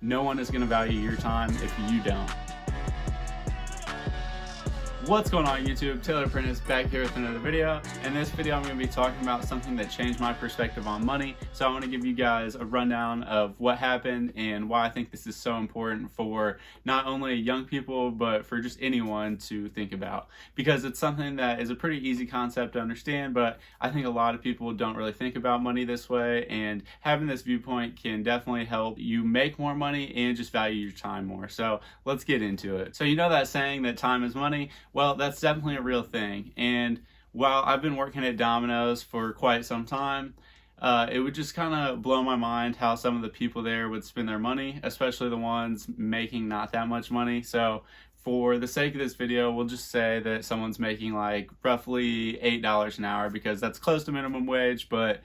No one is going to value your time if you don't. What's going on YouTube? Taylor Prentice back here with another video. In this video I'm going to be talking about something that changed my perspective on money. So I want to give you guys a rundown of what happened and why I think this is so important for not only young people but for just anyone to think about, because it's something that is a pretty easy concept to understand, but I think a lot of people don't really think about money this way, and having this viewpoint can definitely help you make more money and just value your time more. So let's get into it. So you know that saying that time is money? Well, that's definitely a real thing. And while I've been working at Domino's for quite some time, it would just kind of blow my mind how some of the people there would spend their money, especially the ones making not that much money. So for the sake of this video, we'll just say that someone's making like roughly $8 an hour, because that's close to minimum wage, but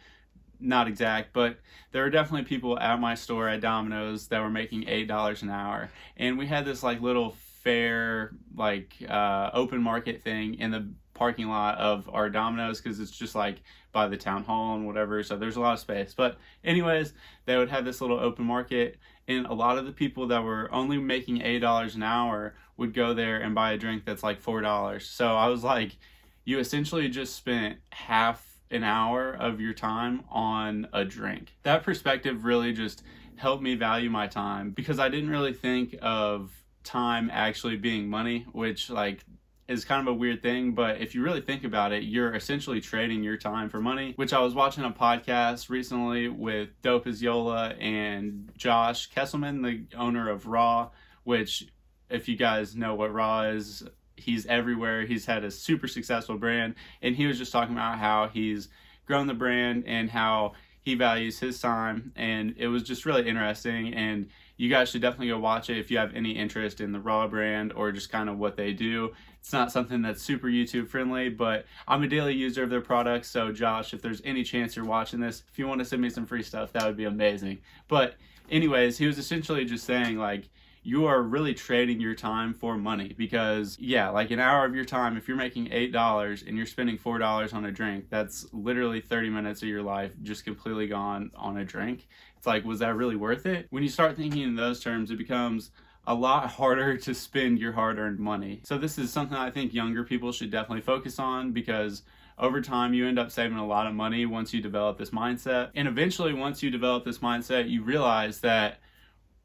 not exact. But there were definitely people at my store at Domino's that were making $8 an hour. And we had this like little fair, like open market thing in the parking lot of our Domino's, because it's just like by the town hall and whatever, so there's a lot of space. But anyways, they would have this little open market, and a lot of the people that were only making $8 an hour would go there and buy a drink that's like $4. So I was like, you essentially just spent half an hour of your time on a drink. That perspective really just helped me value my time, because I didn't really think of time actually being money, which like is kind of a weird thing, but if you really think about it, you're essentially trading your time for money. Which I was watching a podcast recently with Dope as Yola and Josh Kesselman, the owner of Raw, which if you guys know what Raw is, he's everywhere. He's had a super successful brand, and he was just talking about how he's grown the brand and how he values his time, and it was just really interesting. And you guys should definitely go watch it if you have any interest in the Raw brand or just kind of what they do. It's not something that's super YouTube friendly, but I'm a daily user of their products. So Josh, if there's any chance you're watching this, if you want to send me some free stuff, that would be amazing. But anyways, he was essentially just saying like, you are really trading your time for money, because yeah, like an hour of your time, if you're making $8 and you're spending $4 on a drink, that's literally 30 minutes of your life just completely gone on a drink. It's like, was that really worth it? When you start thinking in those terms, it becomes a lot harder to spend your hard-earned money. So this is something I think younger people should definitely focus on, because over time you end up saving a lot of money once you develop this mindset. And eventually, once you develop this mindset, you realize that,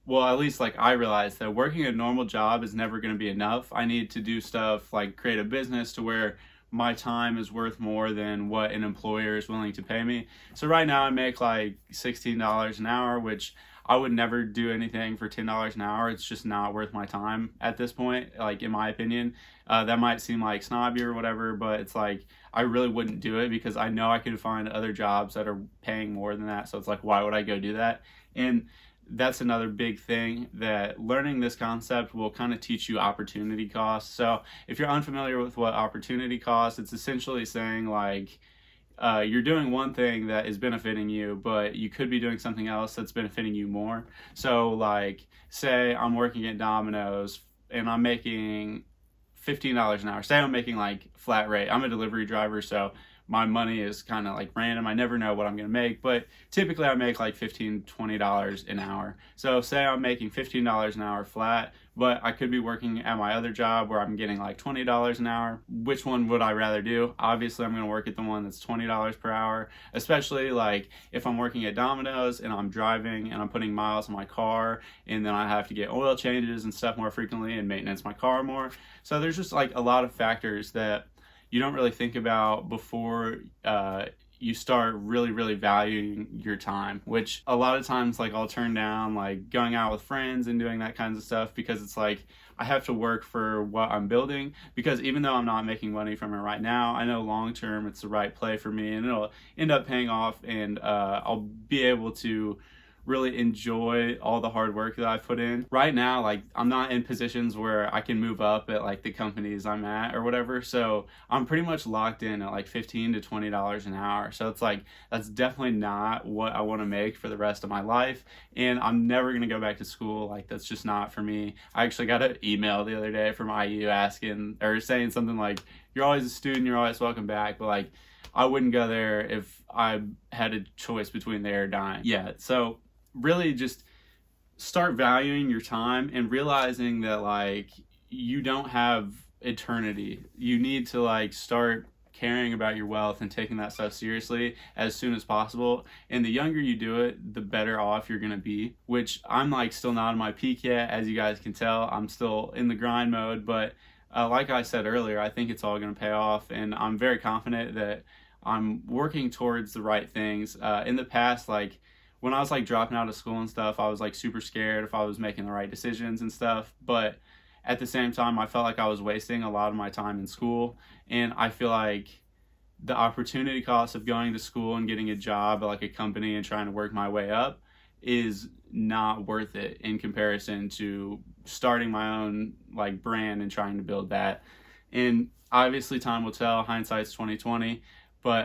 well, at least like I realized that working a normal job is never going to be enough. I need to do stuff like create a business to where my time is worth more than what an employer is willing to pay me. So right now I make like $16 an hour, which I would never do anything for $10 an hour. It's just not worth my time at this point, like in my opinion. That might seem like snobby or whatever, but it's like I really wouldn't do it, because I know I could find other jobs that are paying more than that. So it's like, why would I go do that? And that's another big thing, that learning this concept will kind of teach you opportunity costs. So if you're unfamiliar with what opportunity costs, it's essentially saying like, you're doing one thing that is benefiting you, but you could be doing something else that's benefiting you more. So like, say I'm working at Domino's and I'm making $15 an hour. Say I'm making like flat rate. I'm a delivery driver, so my money is kind of like random. I never know what I'm going to make, but typically I make like $15, $20 an hour. So say I'm making $15 an hour flat, but I could be working at my other job where I'm getting like $20 an hour. Which one would I rather do? Obviously, I'm going to work at the one that's $20 per hour, especially like if I'm working at Domino's and I'm driving and I'm putting miles on my car, and then I have to get oil changes and stuff more frequently and maintenance my car more. So there's just like a lot of factors that you don't really think about before you start really valuing your time, which a lot of times like I'll turn down like going out with friends and doing that kinds of stuff, because it's like I have to work for what I'm building. Because even though I'm not making money from it right now, I know long term it's the right play for me, and it'll end up paying off, and I'll be able to really enjoy all the hard work that I've put in. Right now, like I'm not in positions where I can move up at like the companies I'm at or whatever, so I'm pretty much locked in at like $15 to $20 an hour. So it's like, that's definitely not what I want to make for the rest of my life, and I'm never gonna go back to school. Like that's just not for me. I actually got an email the other day from IU asking or saying something like, you're always a student, you're always welcome back, but like I wouldn't go there if I had a choice between there or dying. Yeah, so really just start valuing your time and realizing that like you don't have eternity. You need to like start caring about your wealth and taking that stuff seriously as soon as possible. And the younger you do it, the better off you're going to be, which I'm like still not in my peak yet. As you guys can tell, I'm still in the grind mode, but like I said earlier, I think it's all going to pay off, and I'm very confident that I'm working towards the right things. In the past, like when I was like dropping out of school and stuff, I was like super scared if I was making the right decisions and stuff, but at the same time, I felt like I was wasting a lot of my time in school. And I feel like the opportunity cost of going to school and getting a job at like a company and trying to work my way up is not worth it in comparison to starting my own like brand and trying to build that. And obviously time will tell, hindsight's 2020, but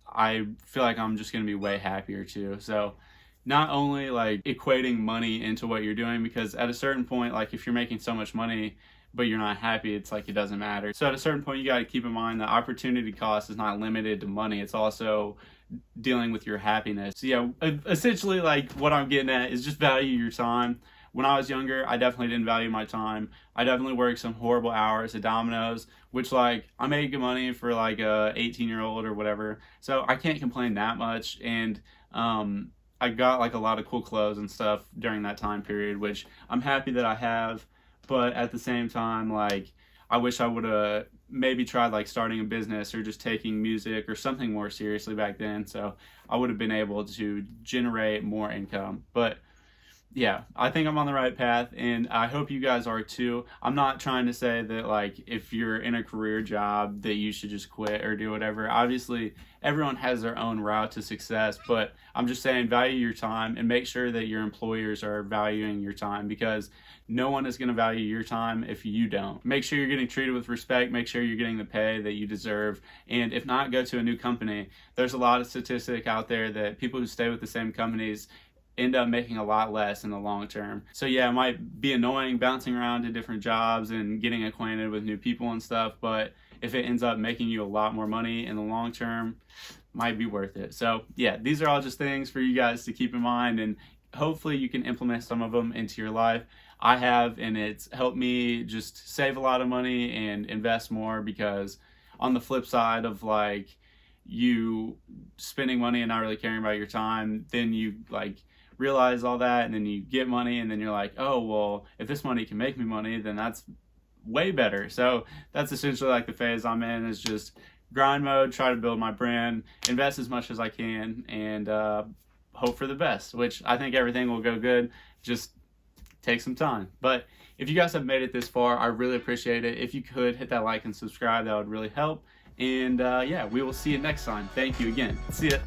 I feel like I'm just going to be way happier too. So not only like equating money into what you're doing, because at a certain point, like if you're making so much money but you're not happy, it's like it doesn't matter. So at a certain point, you got to keep in mind that opportunity cost is not limited to money. It's also dealing with your happiness. So yeah, essentially like what I'm getting at is just value your time. When I was younger, I definitely didn't value my time. I definitely worked some horrible hours at Domino's, which like I made good money for like a 18-year-old or whatever. So I can't complain that much. And I got like a lot of cool clothes and stuff during that time period, which I'm happy that I have. But at the same time, like I wish I would have maybe tried like starting a business or just taking music or something more seriously back then. So I would have been able to generate more income. But yeah, I think I'm on the right path, and I hope you guys are too. I'm not trying to say that like if you're in a career job that you should just quit or do whatever. Obviously, everyone has their own route to success, but I'm just saying value your time and make sure that your employers are valuing your time, because no one is going to value your time if you don't. Make sure you're getting treated with respect, make sure you're getting the pay that you deserve, and if not, go to a new company. There's a lot of statistic out there that people who stay with the same companies end up making a lot less in the long term. So yeah, it might be annoying bouncing around to different jobs and getting acquainted with new people and stuff, but if it ends up making you a lot more money in the long term, might be worth it. So yeah, these are all just things for you guys to keep in mind, and hopefully you can implement some of them into your life. I have, and it's helped me just save a lot of money and invest more, because on the flip side of like you spending money and not really caring about your time, then you like realize all that, and then you get money, and then you're like, oh well, if this money can make me money, then that's way better. So that's essentially like the phase I'm in, is just grind mode, try to build my brand, invest as much as I can, and hope for the best, which I think everything will go good. Just take some time. But if you guys have made it this far, I really appreciate it. If you could hit that like and subscribe, that would really help. And yeah, we will see you next time. Thank you again. See ya.